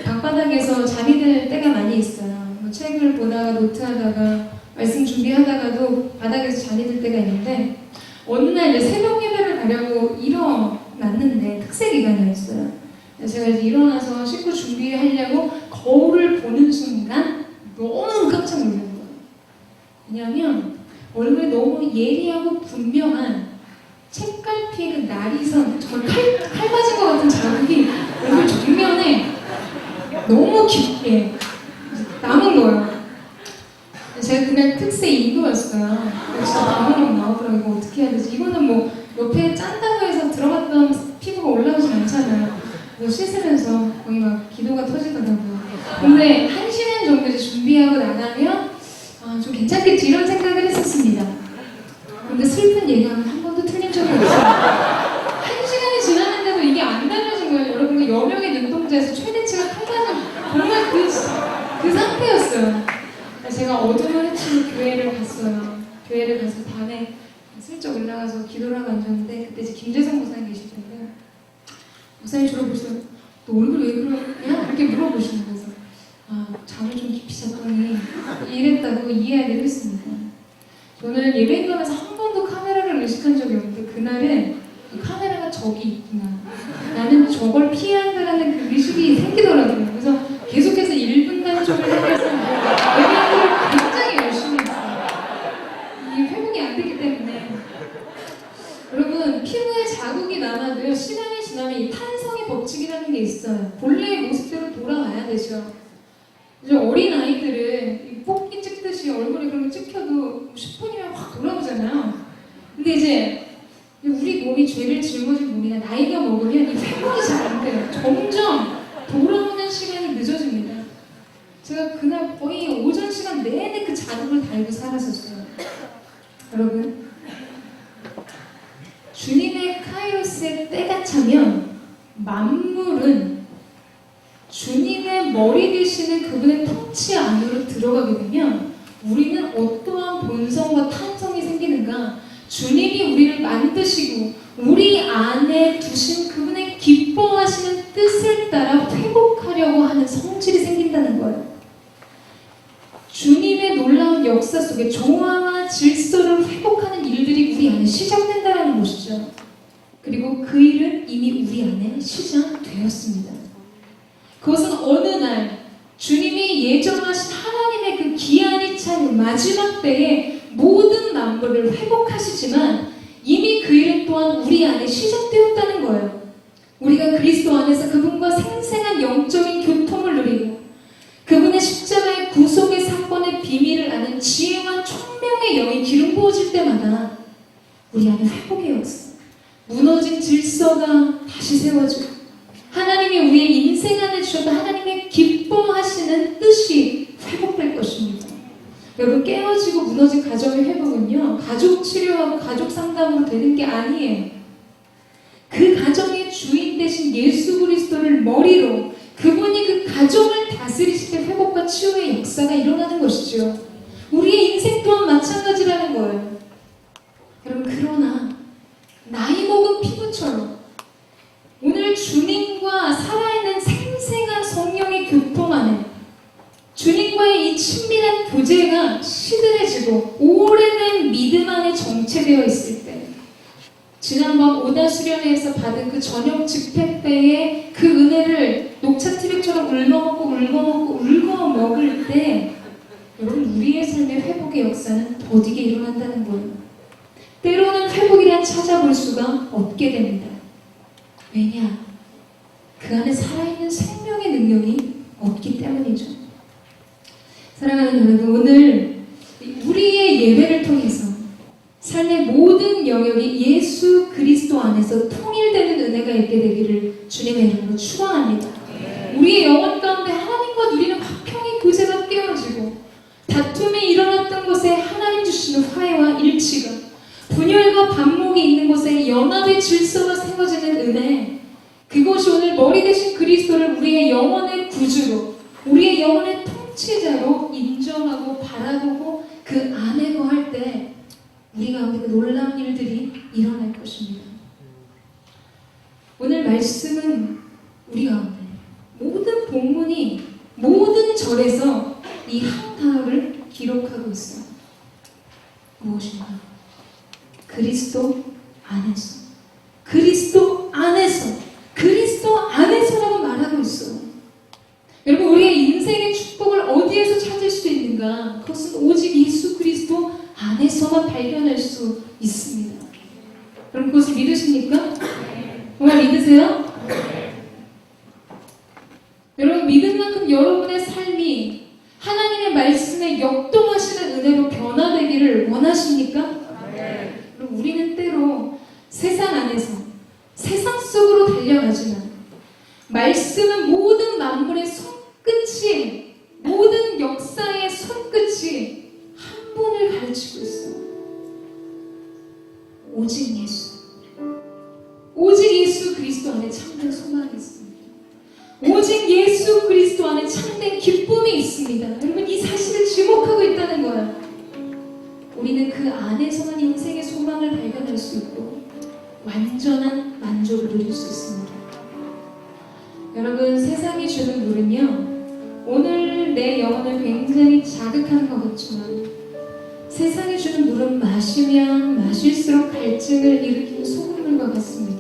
방바닥에서 잠이 들 때가 많이 있어요. 뭐 책을 보다가 노트하다가 말씀 준비하다가도 바닥에서 잠이 들 때가 있는데 어느 날 이제 새벽 예배를 가려고 일어났는데 특세 기간이었어요. 제가 이제 일어나서 씻고 준비하려고 거울을 보는 순간 너무 깜짝 놀란 거예요. 왜냐하면 얼굴에 너무 예리하고 분명한 책갈피의 그 나리선, 정말 칼 맞은 것 같은 자국이 얼굴 정면에 너무 깊게 남은 거예요. 제가 그날 특세 2교였어요. 진짜 방으로 나오더라고요. 이거 어떻게 해야 되지? 이거는 뭐 옆에 짠다고 해서 들어갔던 피부가 올라오진 않잖아요. 그래서 씻으면서 거의 막 기도가 터지더라고요. 근데 1시간 정도 이제 준비하고 나가면 좀 괜찮겠지 이런 생각을 했었습니다. 근데 슬픈 예감은 한 번도 틀린 적이 없어요. 1시간이 지났는데도 이게 안 달라진 거예요. 여러분, 그 여명의 눈동자에서 최대치가 탈라는 정말 그 상태였어요. 제가 어둠을 헤치고 교회를 갔어요. 교회를 가서 밤에 슬쩍 올라가서 기도를 하고 앉았는데 그때 이제 김재성 목사님 계실 텐데 목사님 저를 보시고 너 얼굴 왜 그러냐? 이렇게 물어보시는 거예요. 잠을 좀 깊이 잤더니 이랬다고 이야기를 했습니다. 저는 예배인 가면서 한 번도 카메라를 의식한 적이 없는데 그날은 이 카메라가 저기 있구나. 나는 저걸 피해야 한다라는 그 의식이 생기더라고요. 그래서 계속해서 1분 단축을 해서 예배를 굉장히 열심히 했어요. 이 회복이 안 됐기 때문에. 여러분, 피부에 자국이 남아도요, 시간이 지나면 이 탄성의 법칙이라는 게 있어요. 본래의 모습대로 돌아가야 되죠. 이제 어린 아이들은 뽑기 찍듯이 얼굴에 그런 거 찍혀도 10분이면 확 돌아오잖아요. 근데 이제 우리 몸이 죄를 짊어진 몸이나 나이가 먹으면 이 회복이 잘 안 돼요. 점점 돌아오는 시간이 늦어집니다. 제가 그날 거의 오전 시간 내내 그 자극을 달고 살았었어요. 여러분, 주님의 카이로스의 때가 차면 만물은 주님의 머리 되시는 그분의 통치 안으로 들어가게 되면 우리는 어떠한 본성과 탄성이 생기는가? 주님이 우리를 만드시고 우리 안에 두신 그분의 기뻐하시는 뜻을 따라 회복하려고 하는 성질이 생긴다는 거예요. 주님의 놀라운 역사 속에 조화와 질서를 회복하는 일들이 우리 안에 시작된다는 것이죠. 그리고 그 일은 이미 우리 안에 시작되었습니다. 그것은 어느 날 주님이 예정하신 하나님의 그 기한이 찬 마지막 때에 모든 만물을 회복하시지만 이미 그 일은 또한 우리 안에 시작되었다는 거예요. 우리가 그리스도 안에서 그분과 생생한 영적인 교통을 누리고 그분의 십자가의 구속의 사건의 비밀을 아는 지혜와 총명의 영이 기름 부어질 때마다 우리 안에 회복의 역사, 무너진 질서가 다시 세워지고 하나님이 우리의 인생 안에 주셨던 하나님의 기뻐하시는 뜻이 회복될 것입니다. 여러분, 깨어지고 무너진 가정의 회복은요, 가족 치료하고 가족 상담으로 되는 게 아니에요. 그 가정의 주인 되신 예수 그리스도를 머리로 그분이 그 가정을 다스리실 때 회복과 치유의 역사가 일어나는 것이죠. 우리의 인생 또한 마찬가지라는 거예요. 여러분, 그러나 나이 먹은 피부처럼 오늘 주님과 살아있는 생생한 성령의 교통 안에 주님과의 이 친밀한 교제가 시들해지고 오래된 믿음 안에 정체되어 있을 때 지난번 오다 수련회에서 받은 그 저녁 집회 때의 그 은혜를 녹차티백처럼 울거먹을 때 여러분, 우리의 삶의 회복의 역사는 더디게 일어난다는 거예요. 때로는 회복이란 찾아볼 수가 없게 됩니다. 왜냐? 그 안에 살아있는 생명의 능력이 없기 때문이죠. 사랑하는 여러분, 오늘 우리의 예배를 통해서 삶의 모든 영역이 예수 그리스도 안에서 통일되는 은혜가 있게 되기를 주님의 이름으로 축원합니다. 우리의 영혼 가운데 하나님과 누리는 화평의 교제가 깨어지고 다툼이 일어났던 곳에 하나님 주시는 화해와 일치가, 분열과 반목이 있는 곳에 연합의 질서가 세워지는 은혜, 그것이 오늘 머리 대신 그리스도를 우리의 영혼의 구주로, 우리의 영혼의 통치자로 인정하고 바라보고 그 안에 거할 때 우리 가운데 그 놀라운 일들이 일어날 것입니다. 오늘 말씀은 우리 가운데 모든 본문이 모든 절에서 이 한 단어를 기록하고 있어요. 무엇인가? 그리스도 안에서, 그리스도 안에서, 그리스도 안에서라고 말하고 있어요. 여러분, 우리의 인생의 축복을 어디에서 찾을 수 있는가? 그것은 오직 예수 그리스도 안에서만 발견할 수 있습니다. 여러분, 그것을 믿으십니까? 정말 믿으세요? 여러분, 믿은 만큼 여러분의 삶이 하나님의 말씀에 역동하시는 은혜로 변화되기를 원하십니까? 그럼 우리는 때로 세상 안에서, 세상 속으로 달려가지만 말씀은 모든 만물의 손끝이, 모든 역사의 손끝이 한 분을 가르치고 있어요. 오직 예수. 오직 예수 그리스도 안에 참된 소망이 있습니다. 오직 예수 그리스도 안에 참된 기쁨이 있습니다. 여러분, 이 사실을 지목하고 있다는 거예요. 우리는 그 안에서만 인생의 소망을 발견할 수 있고 완전한 만족을 누릴 수 있습니다. 여러분, 세상이 주는 물은요, 오늘 내 영혼을 굉장히 자극하는 것 같지만 세상이 주는 물은 마시면 마실수록 갈증을 일으키는 소금물과 같습니다.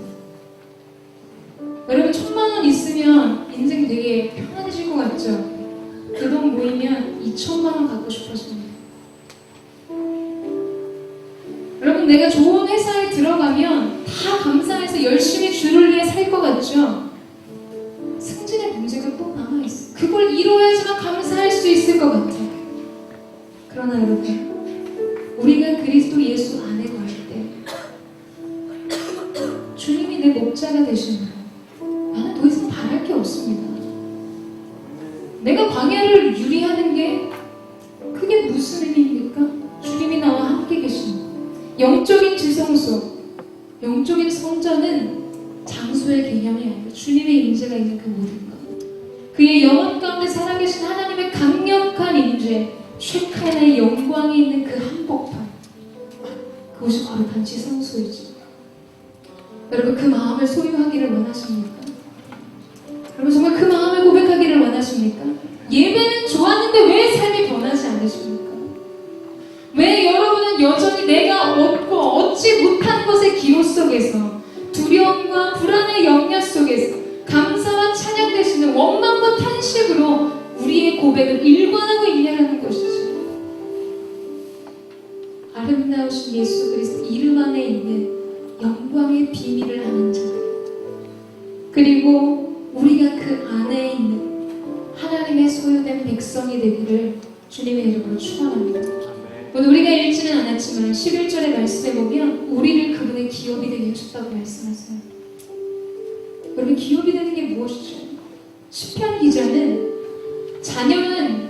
여러분, 1000만 원 있으면 인생 되게 편안해질 것 같죠? 그 돈 모이면 2000만 원 갖고 싶어집니다. 여러분, 내가 좋은 회사에 들어가면 다 감사해서 열심히 주를 위해 살 것 같죠? 승진의 문제가 또 남아있어. 그걸 이루어야지만 감사할 수 있을 것 같아. 그러나 여러분, 우리가 그리스도 예수 안에 거할 때 주님이 내 목자가 되시면 나는 더 이상 바랄 게 없습니다. 내가 광야를 유리하는 게 그게 무슨 의미입니까? 주님이 나와 함께 계십니다. 영적인 지성소, 영적인 성전은 장소의 개념이 아니라 주님의 임재가 있는 그 모든 것, 그의 영혼 가운데 살아계신 하나님의 강력한 임재, 쉐카의 영광이 있는 그 한복판, 그것이 거룩한 지성소이죠. 여러분, 그 마음을 소유하기를 원하십니까? 여러분, 정말 그 마음을 고백하기를 원하십니까? 예배는 좋았는데 왜 삶이 변하지 않으십니까? 왜 여러분은 여전히 내가 얻지 못한 것의 기호 속에서, 두려움과 불안의 영역 속에서 감사와 찬양 되시는 원망과 탄식으로 우리의 고백을 일관하고 있냐라는 것이죠. 아름다우신 예수 그리스도 이름 안에 있는 영광의 비밀을 아는 자, 그리고 우리가 그 안에 있는 하나님의 소유된 백성이 되기를 주님의 이름으로 축원합니다. 오늘 우리가 읽지는 않았지만 11절의 말씀에 보면 우리를 그분의 기업이 되게 해줬다고 말씀하세요. 여러분, 기업이 되는 게 무엇이죠? 시편 기자는 자녀는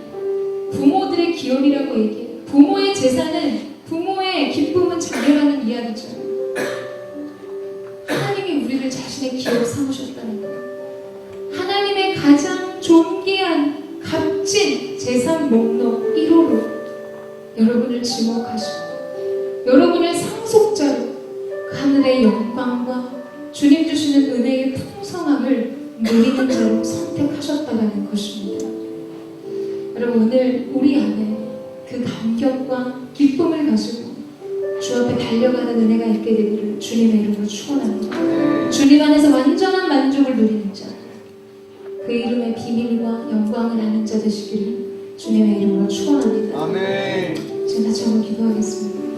부모들의 기업이라고 얘기해요. 부모의 재산은, 부모의 기쁨은 자녀라는 이야기죠. 하나님이 우리를 자신의 기업 삼으셨다는 거예요. 하나님의 가장 존귀한 값진 재산 목록 1호로 여러분을 지목하시고 여러분을 상속자로 하늘의 영광과 주님 주시는 은혜의 풍성함을 누리는 자로 선택하셨다는 것입니다. 여러분, 오늘 우리 안에 그 감격과 기쁨을 가지고 주 앞에 달려가는 은혜가 있게 되기를 주님의 이름으로 축원합니다. 주님 안에서 완전한 만족을 누리는 자, 그 이름의 비밀과 영광을 아는 자 되시기를 주님의 이름으로 축원합니다. 아멘. 지금 같이 한번 기도하겠습니다.